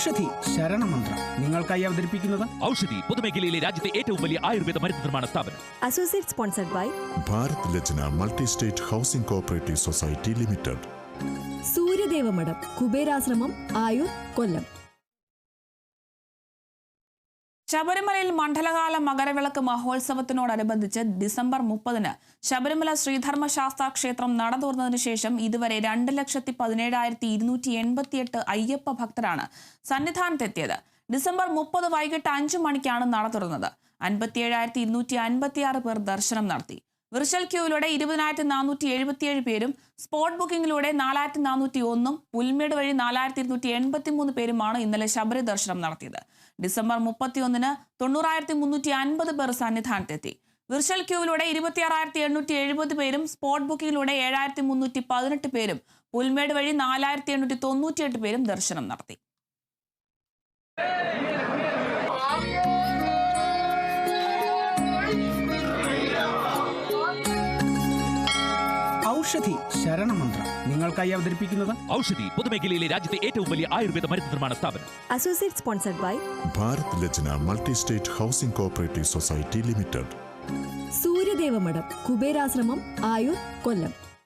ഔഷധി ശരണമന്ത്രം നിങ്ങൾക്കായി അവതരിപ്പിക്കുന്നത് ഔഷധി പൊതുമേഖലയിലെ രാജ്യത്തെ ഏറ്റവും വലിയ ആയുർവേദ മരുന്ന് നിർമ്മാണ സ്ഥാപനം. Associate sponsored by Bharat Lajna multi state housing cooperative society limited. Suryadevamadom Kuberashramam Ayur Kollam. ശബരിമലയിൽ മണ്ഡലകാല മകരവിളക്ക് മഹോത്സവത്തിനോടനുബന്ധിച്ച് ഡിസംബർ 30-ന് ശബരിമല ശ്രീധർമ്മശാസ്താ ക്ഷേത്രം നട തുറന്നതിനു ശേഷം ഇതുവരെ 2,17,288 അയ്യപ്പ ഭക്തരാണ് സന്നിധാനത്തെത്തിയത്. ഡിസംബർ 30 വൈകിട്ട് 5 മണിക്കാണ് നട തുറന്നത്. 57,256 പേർ ദർശനം നടത്തി. വിർച്വൽ ക്യൂവിലൂടെ 20,477 പേരും സ്പോട്ട് ബുക്കിംഗിലൂടെ 4,401 പുൽമേട് വഴി 4,283 പേരുമാണ് ഇന്നലെ ശബരി ദർശനം നടത്തിയത്. ഡിസംബർ 31-ന് 90,350 പേർ സന്നിധാനത്തെത്തി. വിർച്വൽ ക്യൂവിലൂടെ 26,870 പേരും സ്പോട്ട് ബുക്കിംഗിലൂടെ 7,318 പേരും പുൽമേട് വഴി 4,898 പേരും ദർശനം നടത്തി. ഔഷധി ശരണമന്ത്രം നിങ്ങൾക്കായി അവതരിപ്പിക്കുന്നത് ഔഷധി പൊതുമേഖലയിലെ രാജ്യത്തെ ഏറ്റവും വലിയ ആയുർവേദ മരുന്ന് നിർമ്മാണ സ്ഥാപനം. Associate sponsored by Bharat Lajna multi state housing cooperative society limited. Suryadevamadom Kuberashramam Ayur Kollam.